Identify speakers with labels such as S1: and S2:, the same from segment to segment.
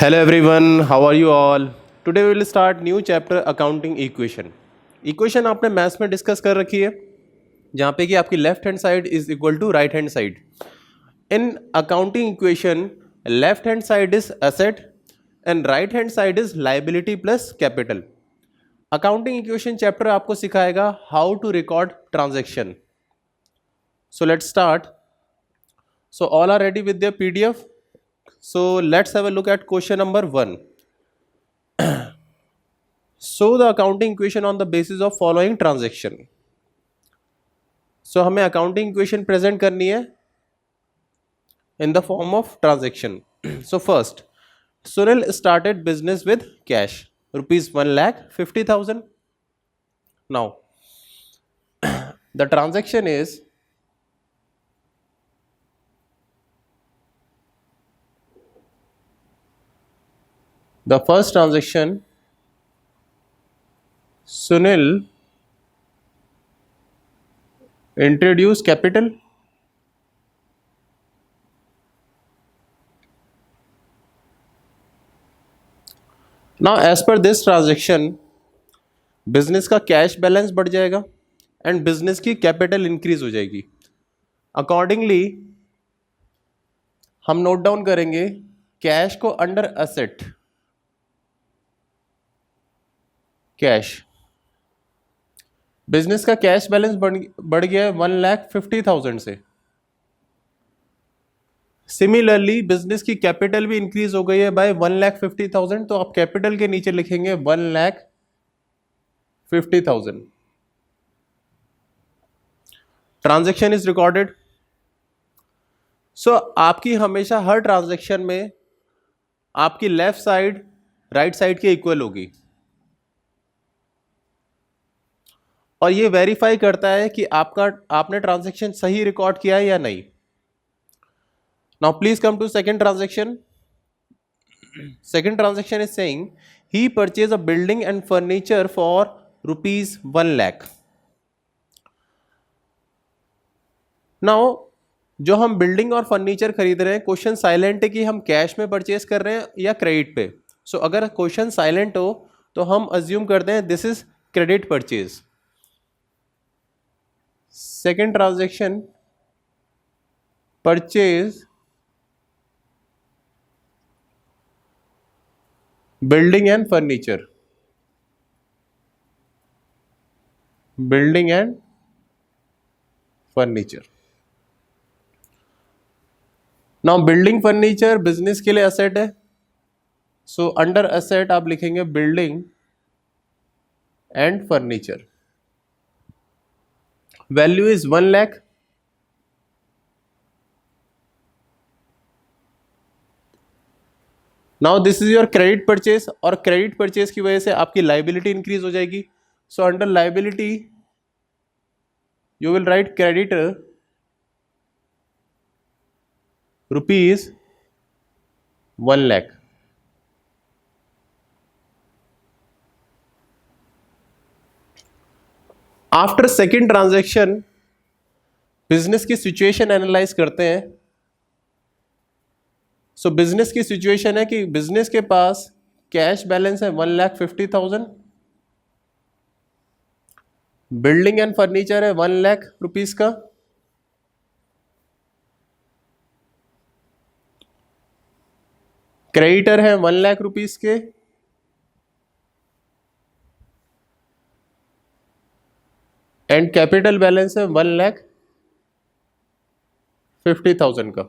S1: Hello everyone, how are you all? Today we will start new chapter accounting equation. Equation आपने maths में discuss कर रखी है जहाँ पे कि आपकी left hand side is equal to right hand side. In accounting equation left hand side is asset and right hand side is liability plus capital. Accounting equation chapter आपको सिखाएगा how to record transaction. So let's start. So all are ready with their PDF. So let's have a look at question number 1. So the accounting equation on the basis of following transaction. So हमें accounting equation present करनी है in the form of transaction. So first, Sunil started business with cash rupees 1,50,000. Now the transaction is the first transaction. Sunil introduced capital. Now as per this transaction, business का cash balance बढ़ जाएगा and business की capital increase हो जाएगी. Accordingly हम note down करेंगे cash को under asset. Cash, business का कैश बैलेंस बढ़ गया है 1,50,000 से. सिमिलरली बिजनेस की कैपिटल भी इंक्रीज हो गई है बाय 1,50,000. तो आप कैपिटल के नीचे लिखेंगे 1,50,000. Transaction is recorded. सो आपकी हमेशा हर ट्रांजैक्शन में आपकी लेफ्ट साइड राइट साइड के इक्वल होगी और ये वेरीफाई करता है कि आपने ट्रांजैक्शन सही रिकॉर्ड किया है या नहीं. Now please come to second transaction. Second transaction is saying he purchase a building and furniture for rupees 1 lakh. Now जो हम बिल्डिंग और फर्नीचर खरीद रहे हैं, क्वेश्चन साइलेंट है कि हम कैश में परचेज कर रहे हैं या क्रेडिट पे. सो अगर क्वेश्चन साइलेंट हो तो हम अज्यूम करते हैं this is credit purchase. Second transaction, purchase building and furniture. Building and furniture. Now building furniture business के लिए asset है. So under asset आप लिखेंगे building and furniture. Value is 1 lakh. Now this is your credit purchase और credit purchase की वजह से आपकी लाइबिलिटी इंक्रीज हो जाएगी. So under liability you will write creditor rupees 1 lakh. After second transaction business की सिचुएशन एनालाइज करते हैं. सो बिजनेस की सिचुएशन है कि बिजनेस के पास कैश बैलेंस है 1,50,000. बिल्डिंग एंड फर्नीचर है 1 लाख रुपीज का. क्रेडिटर है 1 लाख रुपीज के. एंड कैपिटल बैलेंस है 1,50,000 का.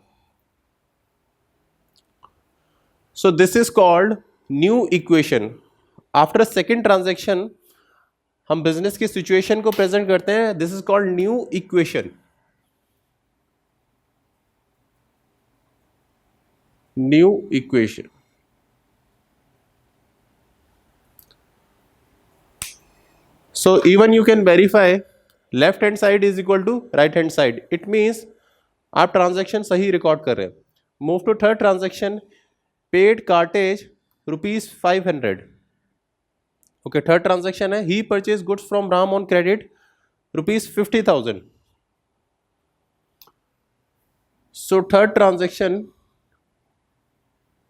S1: So this is called new equation. After second transaction हम बिजनेस की सिचुएशन को प्रेजेंट करते हैं. This is called new equation. New equation. So even you can verify left hand side is equal to right hand side. It means आप transaction सही record कर रहे हैं. Move to third transaction. Paid cartage rupees 500. Okay, third transaction है ही purchase goods from Ram on credit rupees 50,000. So third transaction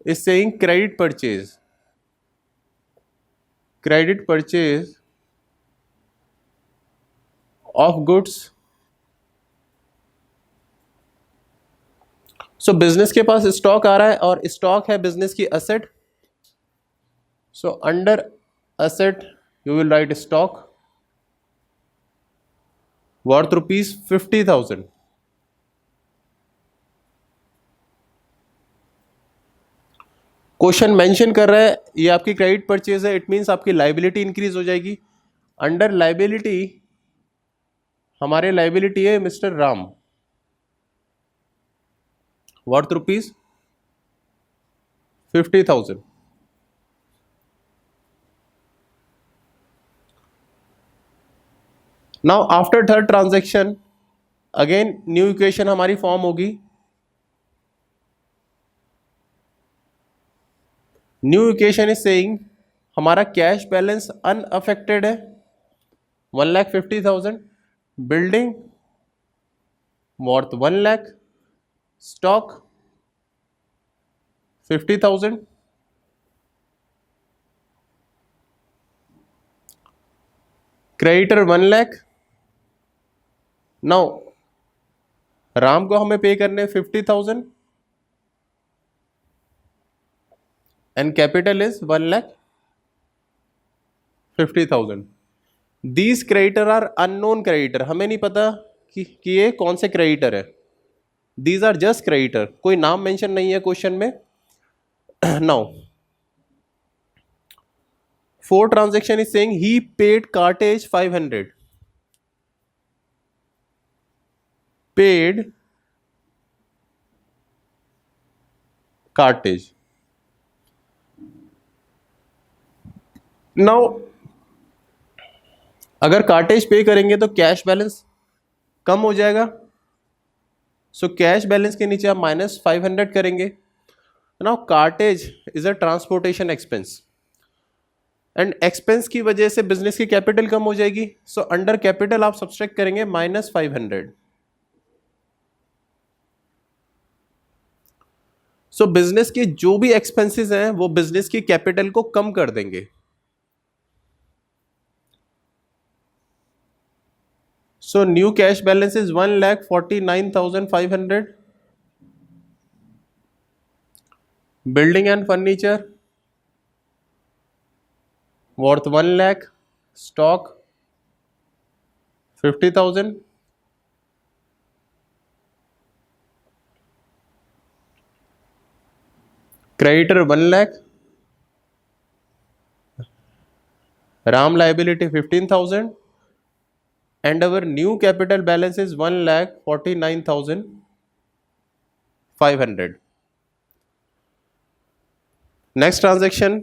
S1: is saying credit purchase of goods. So business के पास stock आ रहा है और स्टॉक है बिजनेस की asset. So under asset you will write stock worth ₹50,000. Question mention कर रहा है ये आपकी क्रेडिट परचेज है, इट मींस आपकी लाइबिलिटी इंक्रीज हो जाएगी. अंडर लाइबिलिटी हमारे लाइबिलिटी है mister Ram worth ₹50,000. Now after third transaction again new equation हमारी फॉर्म होगी. न्यू इक्वेशन इज सेइंग हमारा कैश बैलेंस अनअफेक्टेड है 1,50,000. Building worth 1 lakh. Stock 50,000. Creditor 1 lakh. Now Ram को हमें पे करने 50,000 and capital is 1,50,000. These creditor are unknown creditor, हमें नहीं पता कि ये कौन से क्रेडिटर है. दीज आर जस्ट क्रेडिटर, कोई नाम मेंशन नहीं है क्वेश्चन में. Now four transaction is saying he paid cartage 500. Paid cartage. Now अगर कार्टेज पे करेंगे तो कैश बैलेंस कम हो जाएगा. सो कैश बैलेंस के नीचे आप -500 करेंगे. Now cartage is a transportation expense and expense की वजह से बिजनेस की कैपिटल कम हो जाएगी. सो अंडर कैपिटल आप सब्सट्रैक्ट करेंगे -500. सो बिजनेस के जो भी एक्सपेंसेस हैं वो बिजनेस की कैपिटल को कम कर देंगे. So new cash balance is 1,49,500. Building and furniture worth 1 lakh. Stock 50,000. Creditor 1 lakh. Ram liability 15,000 and our new capital balance is 1,49,500. Next transaction,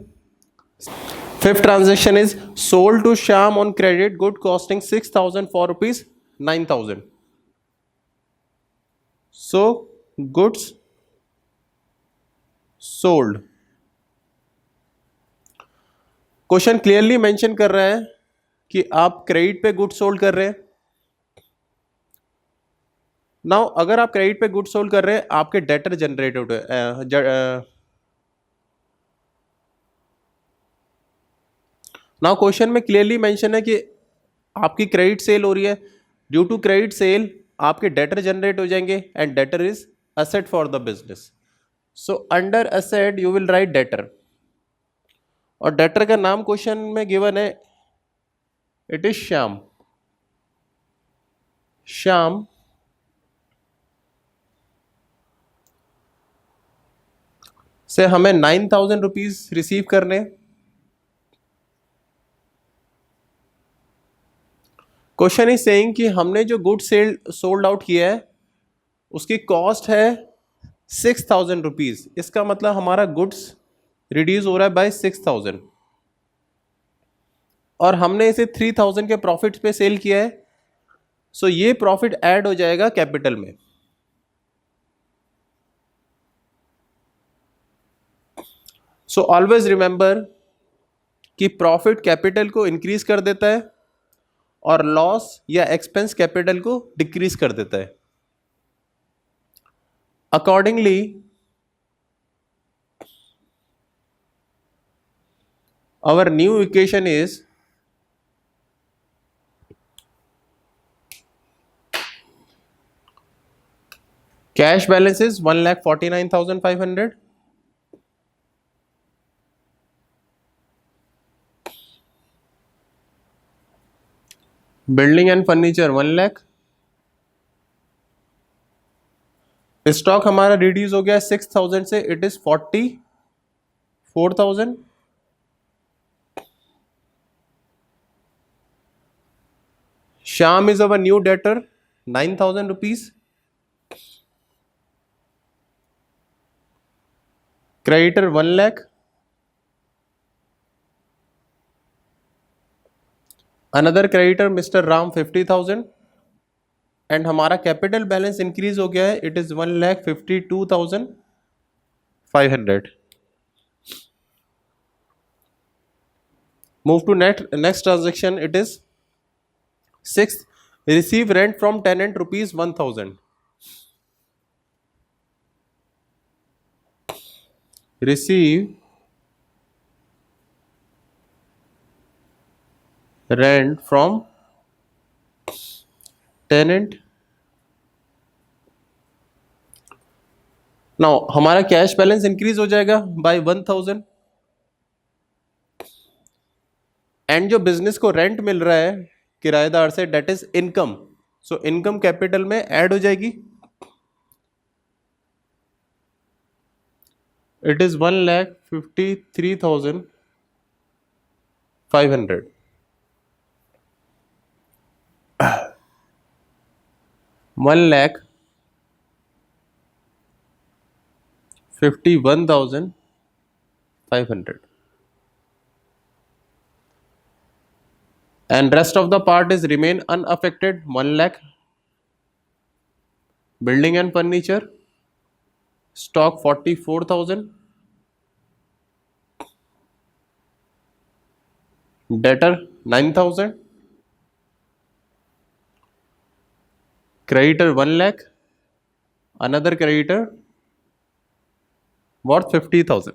S1: fifth transaction is sold to Shyam on credit good costing 6,000 for ₹9,000. So goods sold. Question clearly mention कर रहा है कि आप credit पे good sold कर रहे हैं. Now अगर आप क्रेडिट पे गुड सोल्ड कर रहे हैं आपके डेटर जनरेट होते हैं. नाउ क्वेश्चन में क्लियरली मेंशन है कि आपकी क्रेडिट सेल हो रही है. ड्यू टू क्रेडिट सेल आपके डेटर जनरेट हो जाएंगे and debtor is asset for the business. So under asset you will write debtor और डेटर का नाम क्वेश्चन में गिवन है. It is Shyam. श्याम से हमें 9,000 रुपीज रिसीव करने. क्वेश्चन इज सेइंग कि हमने जो गुड सेल सोल्ड आउट किया है उसकी कॉस्ट है 6,000 रुपीज. इसका मतलब हमारा गुड्स रिड्यूस हो रहा है बाय 6,000 और हमने इसे 3,000 के प्रॉफिट पे सेल किया है. सो ये प्रॉफिट ऐड हो जाएगा कैपिटल में. सो ऑलवेज रिमेंबर कि प्रॉफिट कैपिटल को इंक्रीज कर देता है और लॉस या एक्सपेंस कैपिटल को डिक्रीज कर देता है. Accordingly our new equation is cash balance is 1,49,500. Building and furniture 1 lakh. Stock हमारा रिड्यूस हो गया 6,000 से, it is 44,000. Shyam is our new debtor 9,000 rupees. Creditor 1 lakh. Another creditor mister Ram 50,000. And हमारा कैपिटल बैलेंस इंक्रीज हो गया है, it is 1,52,500. Move to next transaction. It is 6th, receive rent from tenant rupees 1,000. Receive rent from tenant. Now हमारा cash balance increase हो जाएगा by 1,000. And जो business को rent मिल रहा है किराएदार से, that is income. So income capital में ऐड हो जाएगी. It is 1,53,500. 1,51,500. And rest of the part is remain unaffected 1 lakh. Building and furniture stock 44,000. Debtor 9,000. Creditor 1 lakh. Another creditor worth 50,000.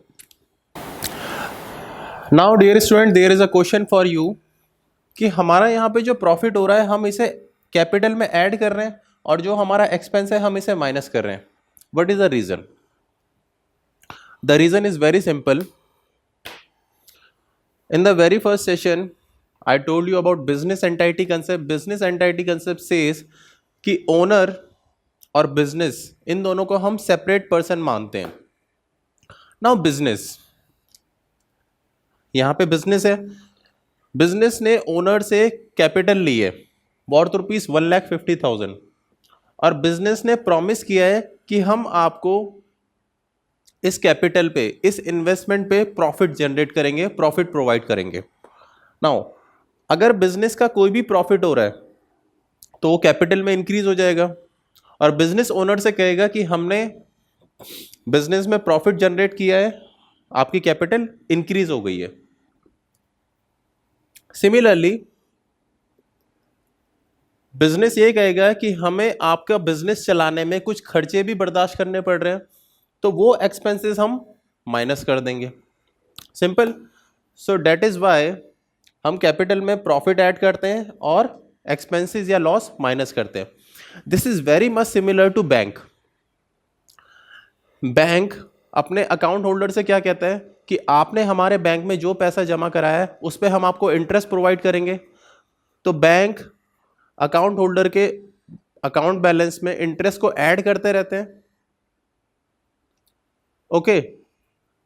S1: Now dear student, there is a question for you कि हमारा यहाँ पे जो profit हो रहा है हम इसे कैपिटल में ऐड कर रहे हैं और जो हमारा एक्सपेंस है हम इसे माइनस कर रहे हैं. What is the reason? The reason is very simple. In the very first session I told you about business entity concept. Business entity concept says कि ओनर और बिजनेस इन दोनों को हम सेपरेट पर्सन मानते हैं. नाउ बिजनेस, यहाँ पे बिजनेस है. बिजनेस ने ओनर से कैपिटल ली है वर्थ रुपीज 1,50,000 और बिजनेस ने प्रॉमिस किया है कि हम आपको इस कैपिटल पे, इस इन्वेस्टमेंट पे प्रॉफिट जनरेट करेंगे, प्रॉफिट प्रोवाइड करेंगे. नाउ अगर बिजनेस का कोई भी प्रॉफिट हो रहा है तो वो कैपिटल में इंक्रीज हो जाएगा और बिजनेस ओनर से कहेगा कि हमने बिजनेस में प्रॉफिट जनरेट किया है, आपकी कैपिटल इंक्रीज हो गई है. सिमिलरली बिजनेस ये कहेगा कि हमें आपका बिजनेस चलाने में कुछ खर्चे भी बर्दाश्त करने पड़ रहे हैं, तो वो एक्सपेंसेस हम माइनस कर देंगे. Simple. So that is why हम कैपिटल में प्रॉफिट ऐड करते हैं और एक्सपेंसेस या लॉस माइनस करते हैं. This is very much similar to bank. Bank अपने अकाउंट होल्डर से क्या कहता है कि आपने हमारे बैंक में जो पैसा जमा कराया है उस पर हम आपको इंटरेस्ट प्रोवाइड करेंगे. तो बैंक अकाउंट होल्डर के अकाउंट बैलेंस में इंटरेस्ट को ऐड करते रहते हैं. ओके.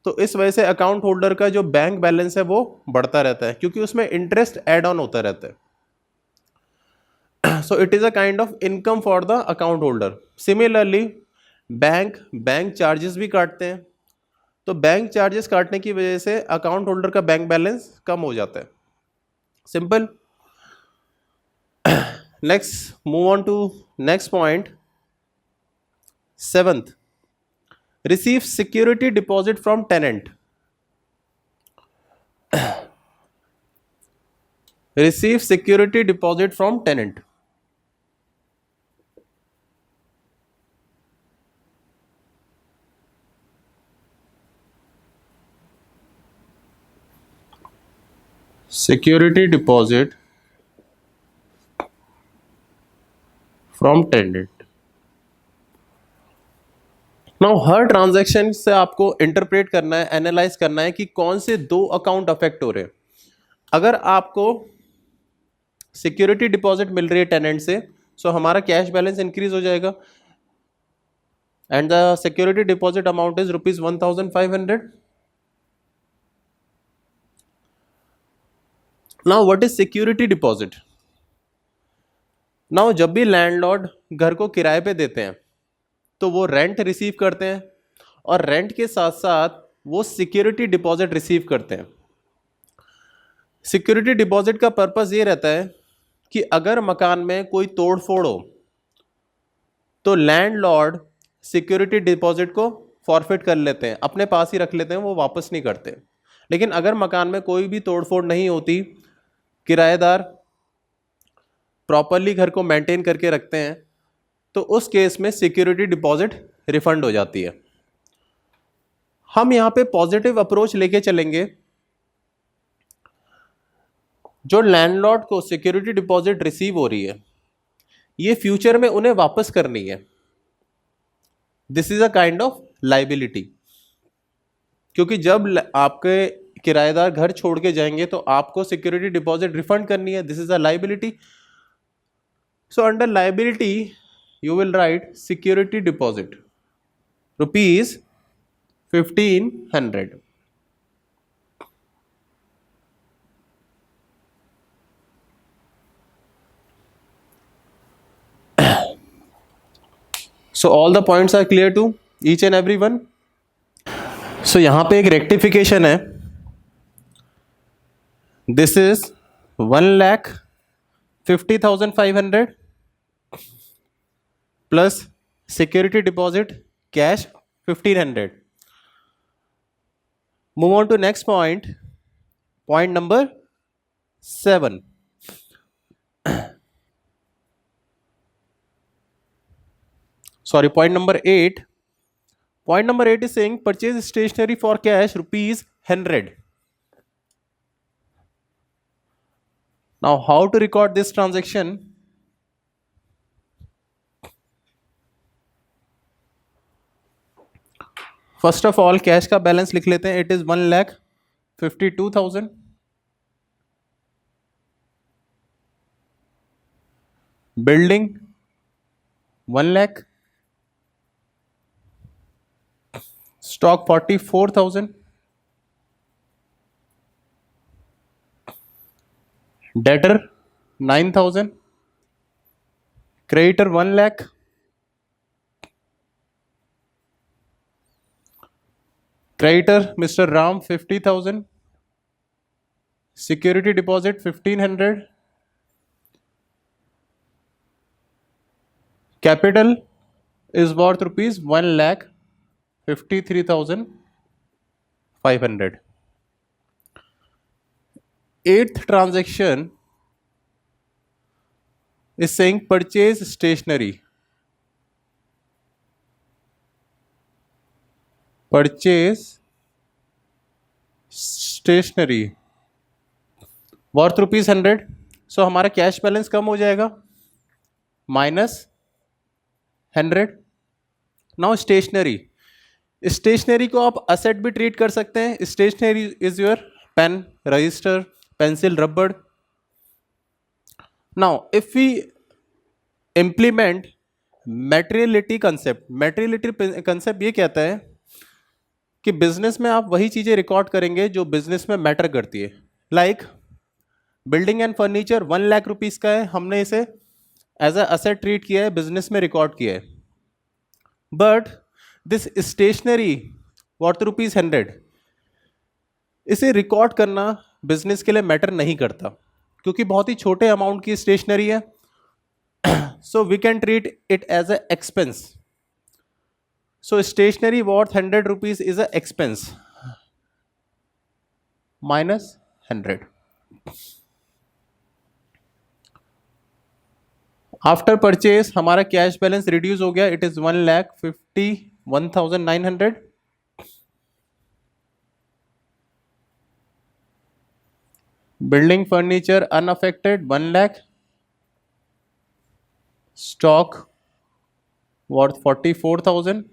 S1: तो इस वजह से अकाउंट होल्डर का जो बैंक बैलेंस है वो बढ़ता रहता है क्योंकि उसमें इंटरेस्ट ऐड ऑन होता रहता है. So it is a kind of income for the account holder. Similarly bank charges भी काटते हैं. तो बैंक चार्जेस काटने की वजह से अकाउंट होल्डर का बैंक बैलेंस कम हो जाता है. Simple. Next, move on to next point. 7th, receive security deposit from tenant. Receive security deposit from tenant. Security deposit from tenant. Now हर ट्रांजैक्शन से आपको इंटरप्रेट करना है, एनालाइज करना है कि कौन से दो अकाउंट अफेक्ट हो रहे हैं। अगर आपको सिक्योरिटी डिपॉजिट मिल रही है टेनेंट से, सो हमारा कैश बैलेंस इंक्रीज हो जाएगा and the security deposit amount is ₹1500। Now what is security deposit? Now जब भी लैंडलॉर्ड घर को किराए पे देते हैं तो वो रेंट रिसीव करते हैं और रेंट के साथ साथ वो सिक्योरिटी डिपॉजिट रिसीव करते हैं। सिक्योरिटी डिपॉजिट का पर्पस ये रहता है कि अगर मकान में कोई तोड़ फोड़ हो तो लैंडलॉर्ड सिक्योरिटी डिपॉजिट को फॉरफिट कर लेते हैं, अपने पास ही रख लेते हैं, वो वापस नहीं करते। लेकिन अगर मकान में कोई भी तोड़ फोड़ नहीं होती, किराएदार प्रॉपरली घर को मेंटेन करके रखते हैं, तो उस केस में सिक्योरिटी डिपॉजिट रिफंड हो जाती है। हम यहां पे पॉजिटिव अप्रोच लेके चलेंगे। जो लैंडलॉर्ड को सिक्योरिटी डिपॉजिट रिसीव हो रही है, ये फ्यूचर में उन्हें वापस करनी है। This is a kind of liability, क्योंकि जब आपके किराएदार घर छोड़ के जाएंगे तो आपको सिक्योरिटी डिपॉजिट रिफंड करनी है। This is a liability. So under liability you will write security deposit rupees 1500. So all the points are clear to each and every one. So यहाँ पे एक rectification है. This is 1,50,500 plus security deposit cash 1500. Move on to next point. Point number 7. Sorry, point number 8. Point number 8 is saying purchase stationery for cash ₹100. Now how to record this transaction? First of all cash का balance लिख लेते हैं। It is 1,52,000। Building 1 lakh. Stock 44,000। Debtor 9,000। Creditor 1 lakh. Creditor Mr. Ram 50,000. Security deposit 1,500. Capital is worth ₹1,53,500. Eighth transaction is saying purchase stationery. Purchase stationery worth ₹100. सो हमारा cash balance कम हो जाएगा -100। Now stationery, stationery को आप असेट भी ट्रीट कर सकते हैं। Stationery is your pen, register, pencil, रबड़। Now if we implement materiality concept, materiality concept ये कहता है कि बिजनेस में आप वही चीजें रिकॉर्ड करेंगे जो बिजनेस में मैटर करती है। Like building and furniture 1 lakh rupees का है, हमने इसे एज अ असेट ट्रीट किया है, बिजनेस में रिकॉर्ड किया है। बट दिस स्टेशनरी वर्थ ₹100, इसे रिकॉर्ड करना बिजनेस के लिए मैटर नहीं करता, क्योंकि बहुत ही छोटे अमाउंट की स्टेशनरी है। So we can treat it as a expense. So stationery worth ₹100 is a expense, -100. After purchase हमारा कैश बैलेंस रिड्यूस हो गया। It is 1,51,900। building furniture unaffected 1 lakh, stock worth 44,000,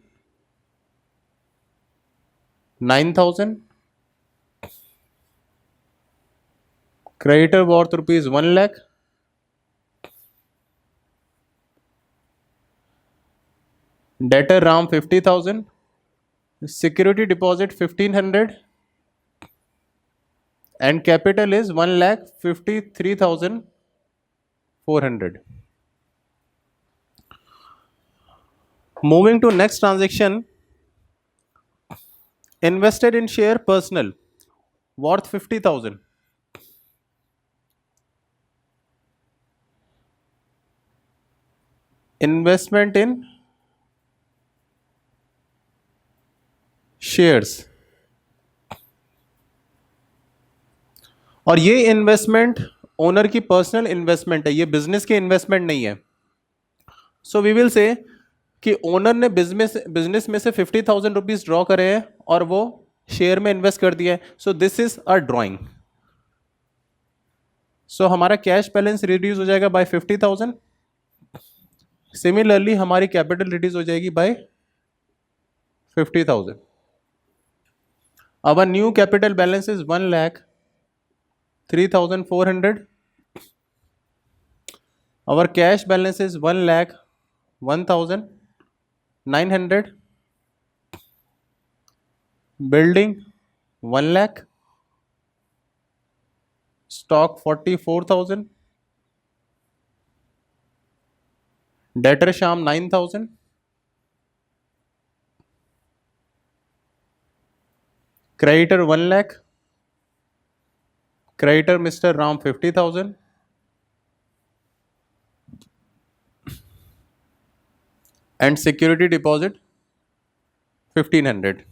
S1: 9,000, creditor worth rupees 1 lakh, debtor RAM 50,000, security deposit 1,500, and capital is 1,53,400. Moving to next transaction, invested in share personal worth 50,000. Investment in shares, और ये investment owner की personal investment है, ये business की investment नहीं है. So we will say कि owner ने बिजनेस में से 50,000 रुपीज ड्रॉ करे हैं और वो शेयर में इन्वेस्ट कर दिया है. So this is a drawing. So हमारा कैश बैलेंस रिड्यूस हो जाएगा बाय 50,000. सिमिलरली हमारी कैपिटल रिड्यूस हो जाएगी by 50,000. Our new capital balance is 1,03,400. Our cash balance is 1,01,900. Building 1 lakh. Stock 44,000. Debtor Sham 9,000. Creditor 1 lakh. Creditor Mr. Ram 50,000. And security deposit 1,500.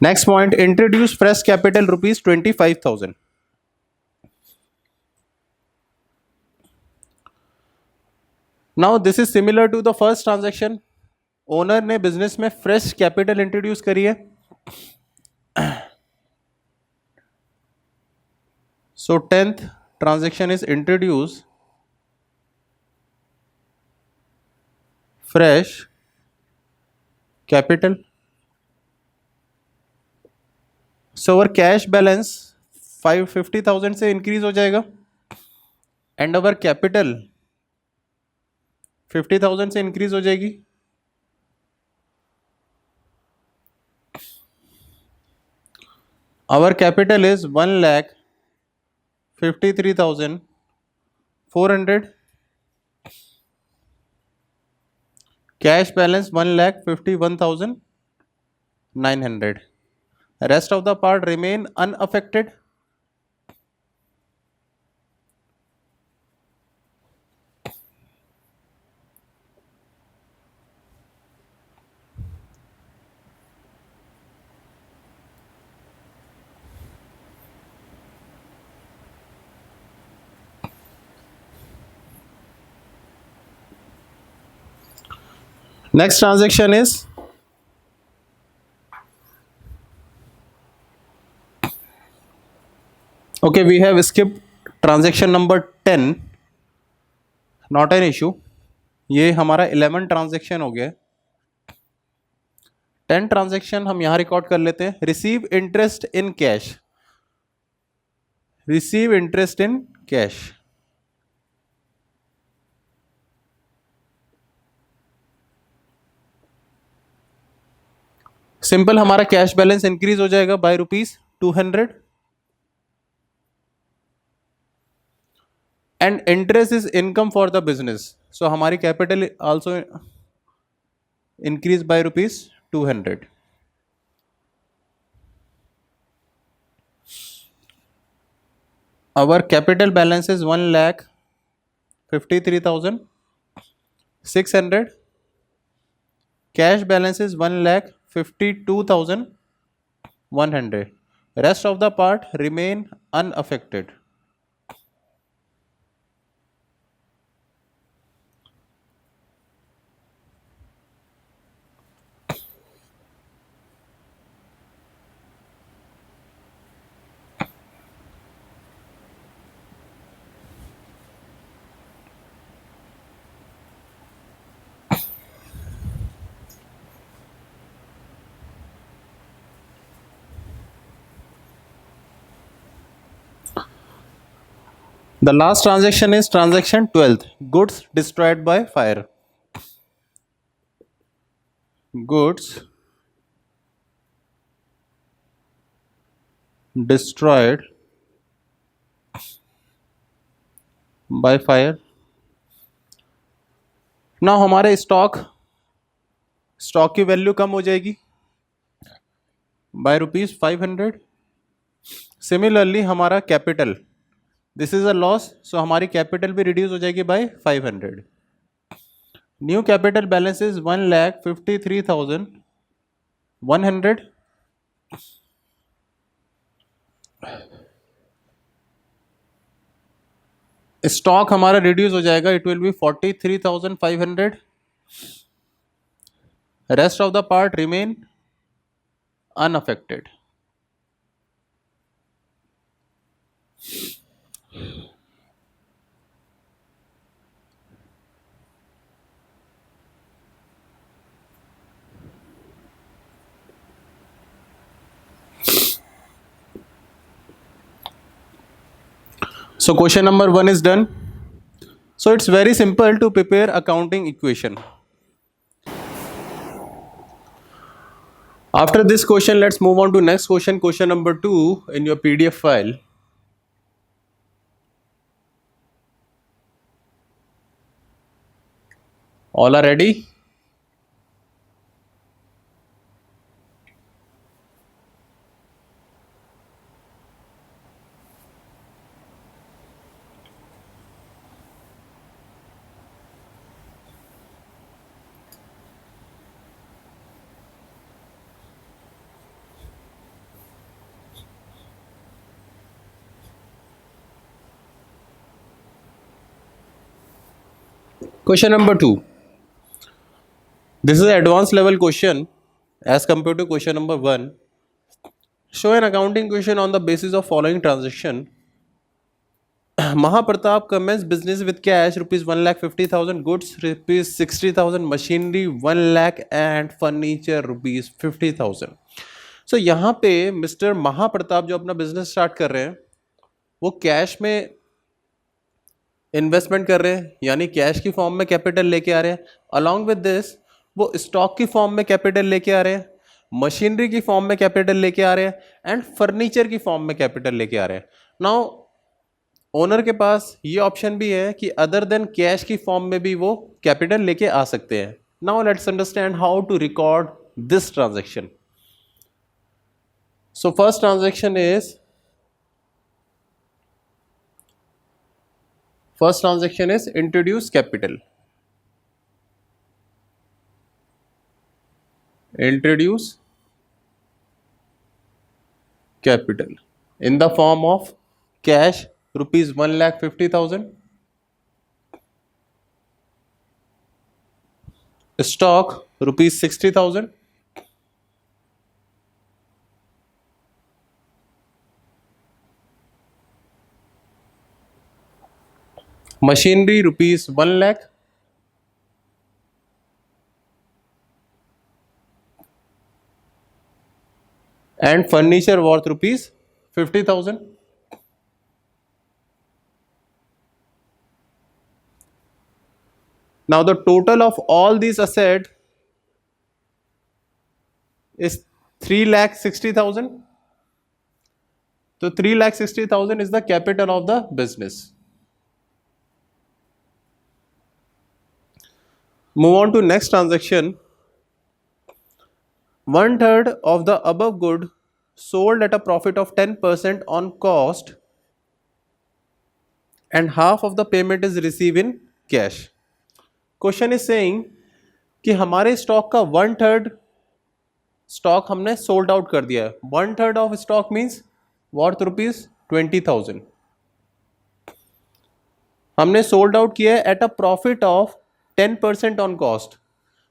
S1: Next point, introduce fresh capital rupees 25,000. Now this is similar to the first transaction. Owner ने business में fresh capital introduce करी है. सो 10th transaction is introduce fresh capital. So our cash balance 50,000 से increase हो जाएगा and our capital 50,000 से increase हो जाएगी. Our capital is 1,53,400. Cash balance 1,51,900. Rest of the part remain unaffected. Next transaction is okay, we have skipped transaction number 10, not an issue. ये हमारा 11 transaction हो गया. 10 ट्रांजेक्शन हम यहां रिकॉर्ड कर लेते हैं. Receive interest in cash. Receive interest in cash. Simple हमारा कैश बैलेंस इंक्रीज हो जाएगा by ₹200 and interest is income for the business. So हमारी capital also increase by ₹200. Our capital balance is 1,53,600. Cash balance is 1,52,100. Rest of the part remain unaffected. The last transaction is transaction 12th, goods destroyed by fire. Goods destroyed by fire. ना हमारे stock की value कम हो जाएगी by ₹500. Similarly हमारा capital, this is a loss, so हमारी capital भी reduce हो जाएगी by 500. New capital balance is 1,53,100. Stock हमारा रिड्यूस हो जाएगा, it will be 43,500. Rest of the part remain unaffected. So question number 1 is done. So it's very simple to prepare accounting equation. After this question, let's move on to next question, question number 2 in your PDF file. All are ready? Question number 2. This is an advanced level question as compared to question number 1. Show an accounting question on the basis of following transaction. Mahapratap commenced business with cash ₹1,50,000, goods ₹60,000, machinery 1 lakh and furniture ₹50,000. So यहाँ पे mister महाप्रताप जो अपना business start कर रहे हैं वो cash में investment कर रहे हैं, यानी कैश की फॉर्म में कैपिटल लेके आ रहे हैं. अलॉन्ग विद दिस वो स्टॉक की फॉर्म में कैपिटल लेके आ रहे हैं, मशीनरी की फॉर्म में कैपिटल लेके आ रहे हैं एंड फर्नीचर की फॉर्म में कैपिटल लेके आ रहे हैं. नाउ ओनर के पास ये ऑप्शन भी है कि अदर देन कैश की फॉर्म में भी वो कैपिटल लेके आ सकते हैं. Now let's understand how to record this transaction. So first transaction is introduce capital. Introduce capital in the form of cash ₹1,50,000, stock ₹60,000, machinery ₹1 lakh, and furniture worth ₹50,000. Now the total of all these assets is 3,60,000. So 3,60,000 is the capital of the business. Move on to next transaction. 1/3 of the above good sold at a profit of 10% on cost and half of the payment is received in cash. Question is saying कि हमारे stock का 1/3 stock हमने sold out कर दिया है. 1/3 of stock means worth ₹20,000. हमने sold out किया है at a profit of 10% on cost.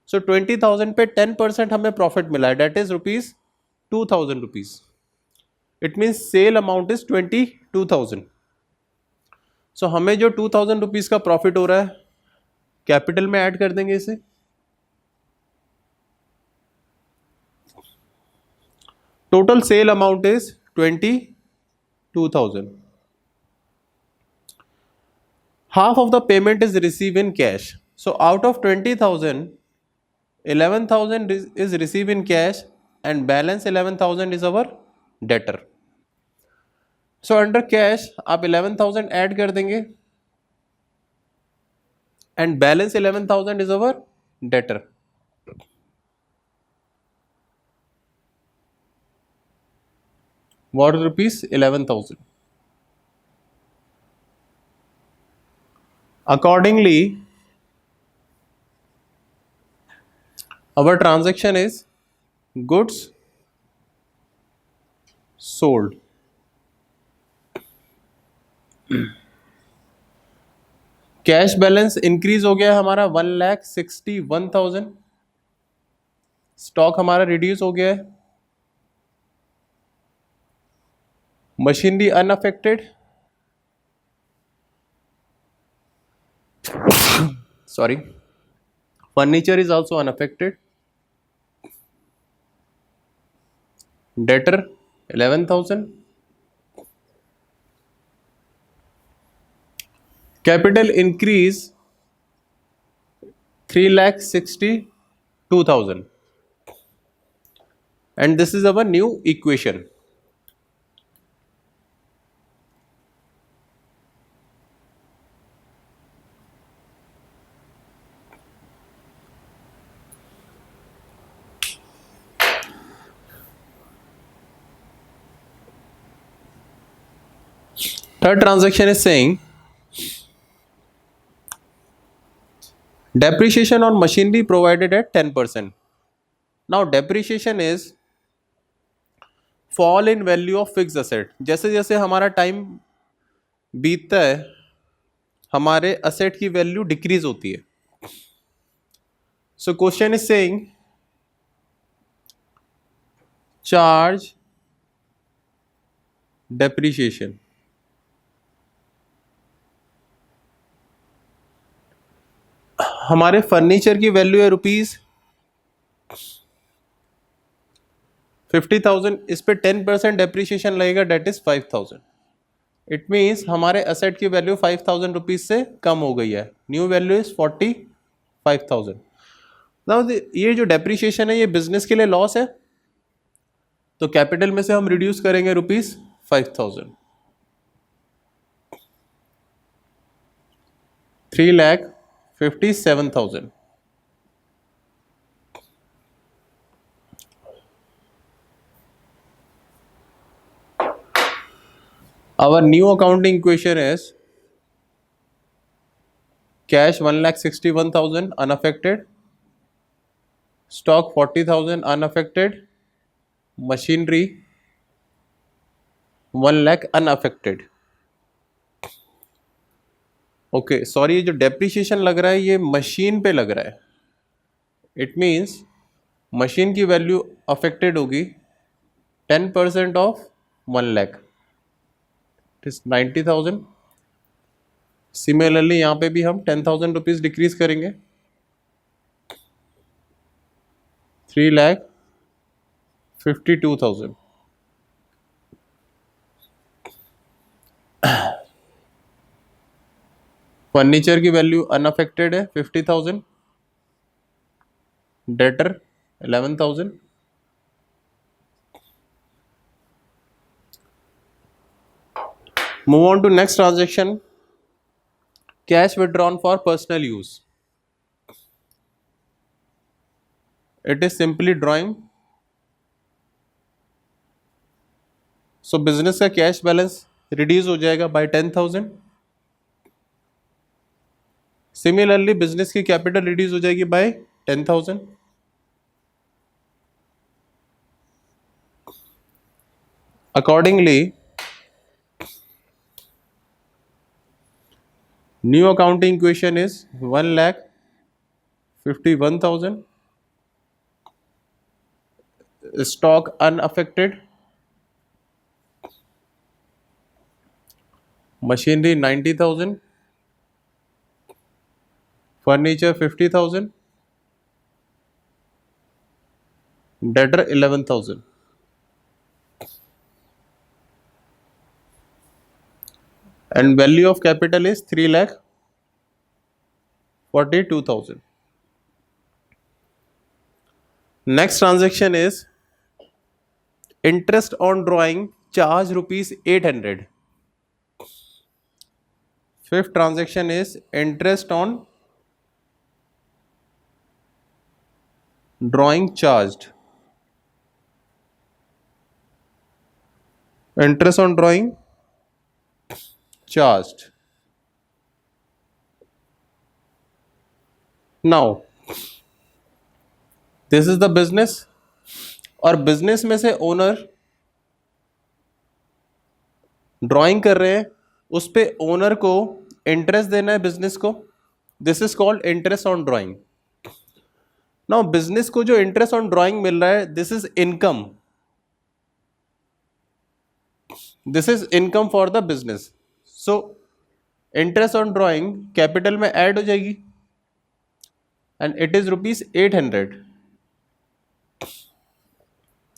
S1: So 20,000 पे 10% हमें प्रॉफिट मिला है, that is ₹2,000. It means sale amount is 22,000. So हमें जो ₹2,000 का प्रॉफिट हो रहा है कैपिटल में ऐड कर देंगे इसे. Total sale amount is 22,000. half of the payment is received in cash. So out of 20,000, 11,000 is received in cash and balance 11,000 is our debtor. So under cash आप 11,000 ऐड कर देंगे and balance 11,000 is our debtor. What rupees? 11,000. Accordingly, our transaction is goods sold. Cash balance increase हो गया हमारा 1,61,000. Stock हमारा reduce हो गया है. Machinery unaffected. Sorry. Furniture is also unaffected. Debtor 11,000. Capital increase 3,62,000. And this is our new equation. Third transaction is saying depreciation on machinery provided at 10%. Now depreciation is fall in value of fixed asset. जैसे जैसे हमारा time बीतता है हमारे asset की value decrease होती है. So question is saying charge depreciation. हमारे फर्नीचर की वैल्यू है ₹50,000. इस पे 10% डेप्रीशिएशन लगेगा, डेट इज 5,000. इट मीन्स हमारे असेट की वैल्यू 5,000 रुपीज से कम हो गई है. New value is 45,000. नाउ ये जो डेप्रीशिएशन है ये बिजनेस के लिए लॉस है, तो कैपिटल में से हम रिड्यूस करेंगे ₹5,000. 3,57,000. Our new accounting equation is cash 1,61,000 unaffected, stock 40,000 unaffected, machinery 1 lakh unaffected. Okay sorry, ये जो डेप्रीशिएशन लग रहा है ये मशीन पे लग रहा है. इट मीन्स मशीन की वैल्यू अफेक्टेड होगी 10% of 1 lakh, it is 90,000. Similarly यहाँ पे भी हम 10,000 रुपीज डिक्रीज करेंगे. 3,52,000. फर्नीचर की वैल्यू अनअफेक्टेड है 50,000. Debtor 11,000. Move on to next transaction, cash withdrawn for personal use. It is simply drawing. So business का कैश बैलेंस रिड्यूस हो जाएगा बाय 10,000. सिमिलरली बिजनेस की कैपिटल रिड्यूस हो जाएगी by 10,000. Accordingly new accounting equation is 1,51,000. Stock unaffected, machinery 90,000, furniture 50,000, debtor 11,000. And value of capital is 3 lakh 42,000. Next transaction is interest on drawing charge rupees 800. Fifth transaction is interest on drawing charged. Interest on drawing charged. Now this is the business, और business में से owner drawing कर रहे हैं, उस पे owner को interest देना है बिजनेस को. This is called interest on drawing. Now business को जो इंटरेस्ट ऑन ड्राइंग मिल रहा है, this is income. This is income for the business. So interest on drawing capital में ऐड हो जाएगी and it is rupees 800.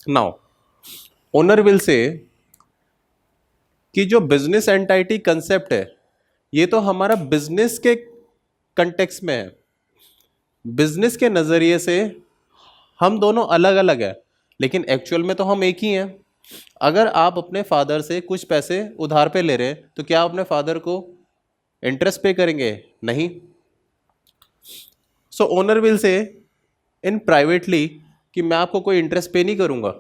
S1: Now owner will say कि जो business entity concept है, ये तो हमारा बिजनेस के कंटेक्स्ट में है. बिजनेस के नज़रिए से हम दोनों अलग अलग हैं, लेकिन एक्चुअल में तो हम एक ही हैं. अगर आप अपने फादर से कुछ पैसे उधार पे ले रहे हैं, तो क्या आप अपने फादर को इंटरेस्ट पे करेंगे? नहीं. सो owner will say in privately कि मैं आपको कोई इंटरेस्ट पे नहीं करूंगा.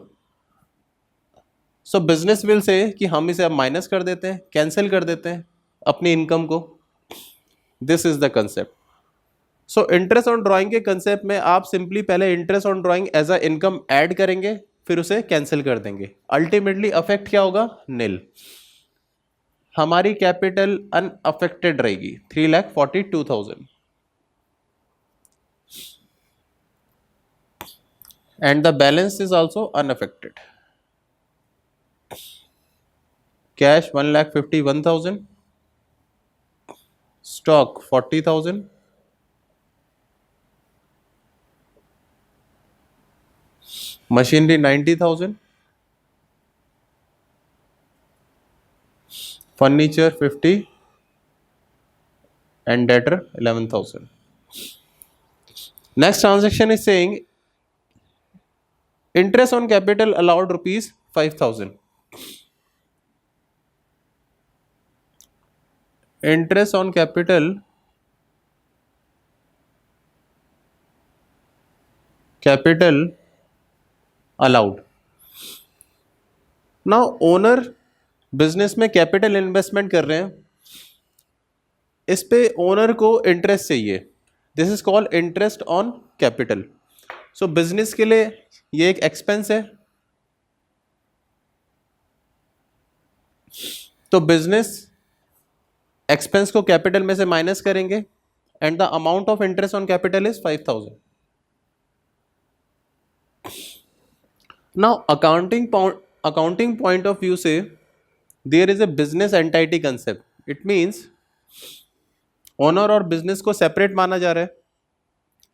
S1: सो बिजनेस विल से कि हम इसे अब माइनस कर देते हैं, कैंसिल कर देते हैं अपनी इनकम को. This is the concept. So interest on drawing के कंसेप्ट में आप सिंपली पहले interest on drawing as a income add करेंगे, फिर उसे कैंसिल कर देंगे. अल्टीमेटली अफेक्ट क्या होगा? निल. हमारी कैपिटल अनअफेक्टेड रहेगी 3,42,000 and the balance is also unaffected. Cash 1,51,000, stock 40,000, machinery 90,000, furniture 50, and debtor 11,000. Next transaction is saying interest on capital allowed rupees 5,000. Interest on capital allowed. Now owner business में capital investment कर रहे हैं, इस पे owner को interest चाहिए. This is called interest on capital. So business के लिए ये एक एक्सपेंस है. तो बिजनेस एक्सपेंस को कैपिटल में से माइनस करेंगे and the amount of interest on capital is 5,000. Now accounting point of view से there is a business entity concept. It means owner और बिजनेस को सेपरेट माना जा रहा है,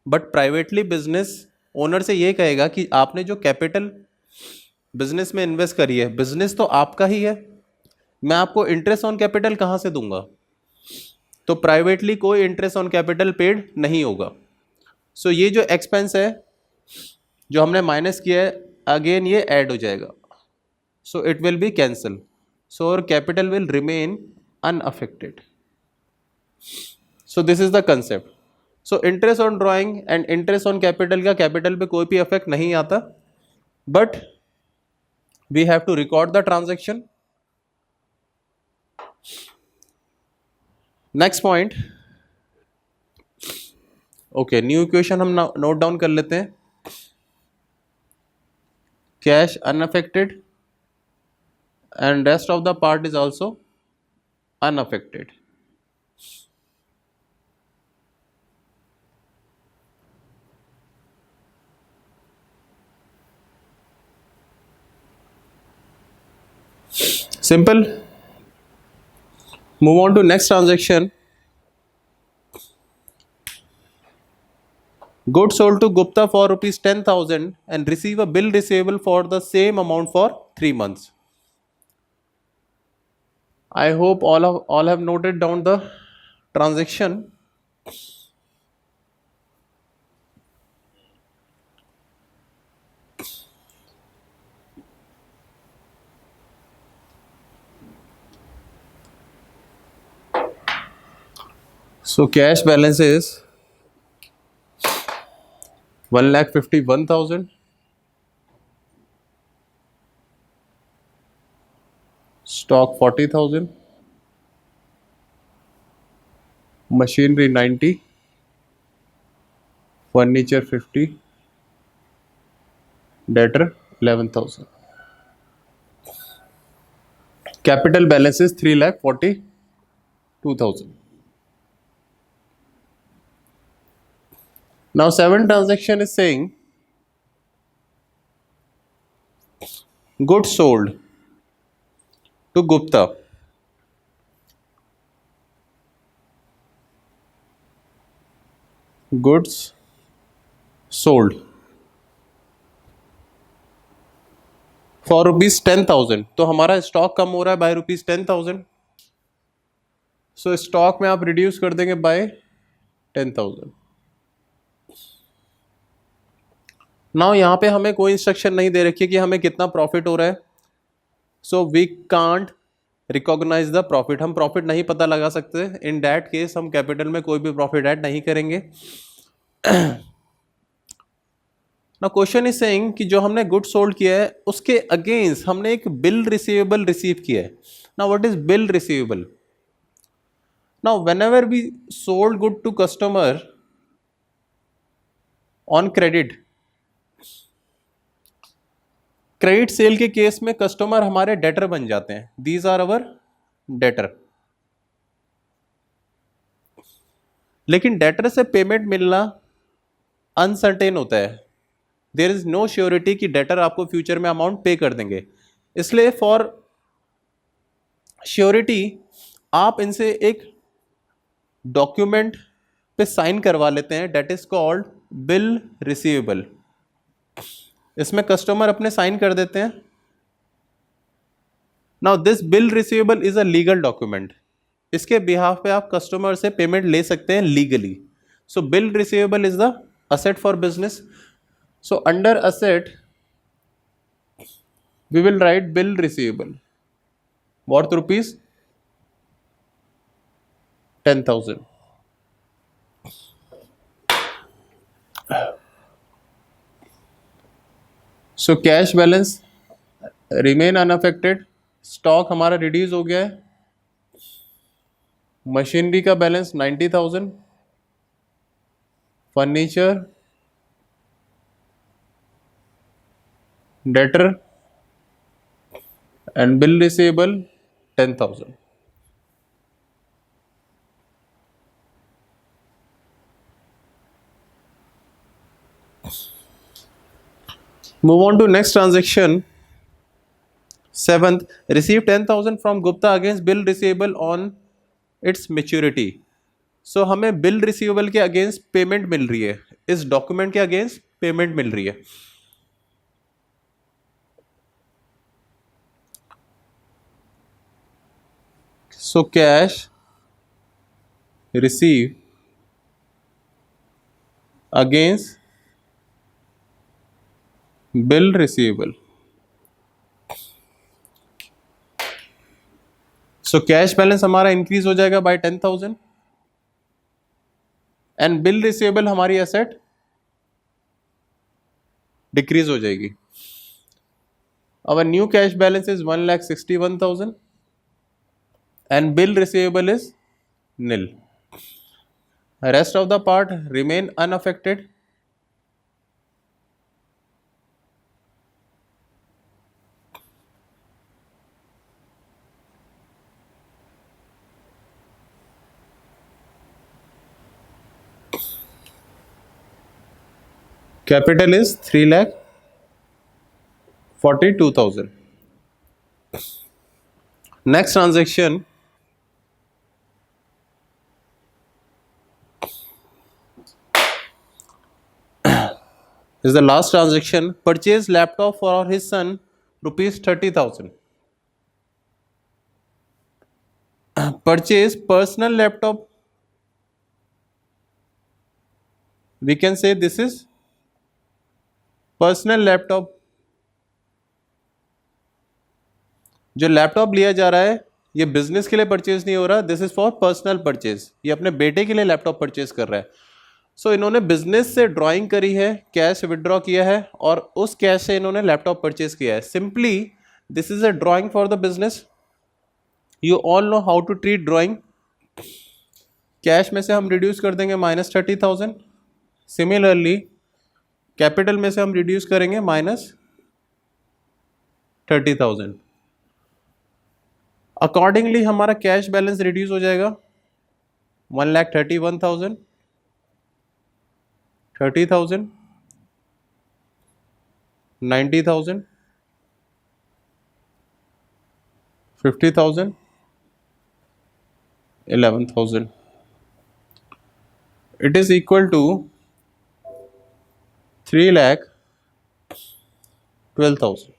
S1: बट प्राइवेटली बिजनेस ओनर से ये कहेगा कि आपने जो कैपिटल बिजनेस में इन्वेस्ट करी है, बिजनेस तो आपका ही है, मैं आपको इंटरेस्ट ऑन कैपिटल कहाँ से दूंगा? तो प्राइवेटली कोई इंटरेस्ट ऑन कैपिटल पेड नहीं होगा. सो ये जो एक्सपेंस है जो हमने माइनस किया है, अगेन ये ऐड हो जाएगा. So it will be cancel. So और capital will remain unaffected. So this is the concept. So interest on drawing and interest on capital का कैपिटल पे कोई भी इफेक्ट नहीं आता, but we have to record the transaction. Next point. Okay, new equation हम note down कर लेते हैं. Cash unaffected and rest of the part is also unaffected. Simple. Move on to next transaction. Goods sold to Gupta for rupees 10,000 and receive a bill receivable for the same amount for 3 months. I hope all have noted down the transaction. So cash balance is 1,51,000. Stock 40,000. Machinery 90. Furniture 50. Debtor 11,000. Capital balance is 3,42,000. Now 7 transaction is saying goods sold to Gupta. Goods sold for ₹10,000. तो हमारा stock कम हो रहा है bye ₹10,000. सो stock में आप reduce कर देंगे bye 10,000. Now यहाँ पे हमें कोई इंस्ट्रक्शन नहीं दे रखी है कि हमें कितना प्रॉफिट हो रहा है. So we can't recognise the profit. हम प्रॉफिट नहीं पता लगा सकते. इन दैट केस हम कैपिटल में कोई भी प्रॉफिट ऐड नहीं करेंगे. ना क्वेश्चन इज सेइंग कि जो हमने गुड सोल्ड किया है उसके अगेंस्ट हमने एक बिल रिसीवेबल रिसीव किया है. ना what is bill receivable? Now whenever we sold good to customer on credit sale के केस में कस्टमर हमारे डेटर बन जाते हैं. These are our debtor. लेकिन डेटर से पेमेंट मिलना अनसर्टेन होता है. देयर इज नो श्योरिटी कि डेटर आपको फ्यूचर में अमाउंट पे कर देंगे. इसलिए फॉर श्योरिटी आप इनसे एक डॉक्यूमेंट पे साइन करवा लेते हैं. That is called bill receivable. इसमें कस्टमर अपने साइन कर देते हैं. Now this bill receivable is a legal document. इसके बिहाफ पे आप कस्टमर से पेमेंट ले सकते हैं legally. So bill receivable is the asset for business. So under asset, we will write bill receivable. Worth rupees 10,000. So cash balance remain unaffected. Stock हमारा reduce हो गया है. मशीनरी का balance 90,000. Furniture, debtor and bill receivable 10,000. Move on to next transaction. 7th, receive 10,000 from Gupta against bill receivable on its maturity. So हमें bill receivable के against payment मिल रही है. इस डॉक्यूमेंट के अगेंस्ट पेमेंट मिल रही है. So cash receive against bill receivable. So cash balance हमारा increase हो जाएगा बाय 10,000 एंड बिल रिसीवेबल हमारी एसेट डिक्रीज हो जाएगी. Our new cash balance is 1,61,000 and bill receivable is nil. Rest of the part remain unaffected. Capital is 3,42,000. Next transaction is the last transaction. Purchase laptop for his son ₹30,000. Purchase personal laptop. We can say this is personal laptop. जो laptop लिया जा रहा है ये business के लिए purchase नहीं हो रहा, this is for personal purchase, ये अपने बेटे के लिए लैपटॉप परचेज कर रहा है। सो इन्होंने बिजनेस से ड्राइंग करी है, कैश विड्रॉ किया है और उस कैश से इन्होंने लैपटॉप परचेज किया है। Simply this is a drawing for the business. You all know how to treat drawing. Cash में से हम रिड्यूस कर देंगे -30,000। सिमिलरली कैपिटल में से हम रिड्यूस करेंगे -30,000। अकॉर्डिंगली हमारा कैश बैलेंस रिड्यूस हो जाएगा 1,31,000, 30,000, 90,000, 50,000, 11,000. It is equal to 3,12,000.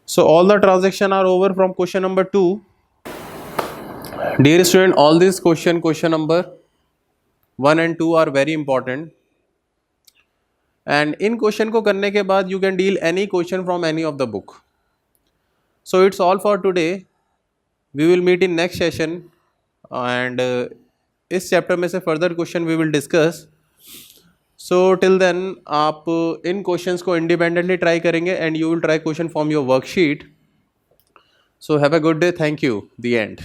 S1: So all the transaction are over from question number 2. Dear student, all these question number 1 and 2 are very important. And in question को करने के बाद you can deal any question from any of the book. So it's all for today. We will meet in next session and इस chapter में से further question we will discuss. So till then आप इन questions को independently try करेंगे and you will try question from your worksheet. So have a good day, thank you, the and.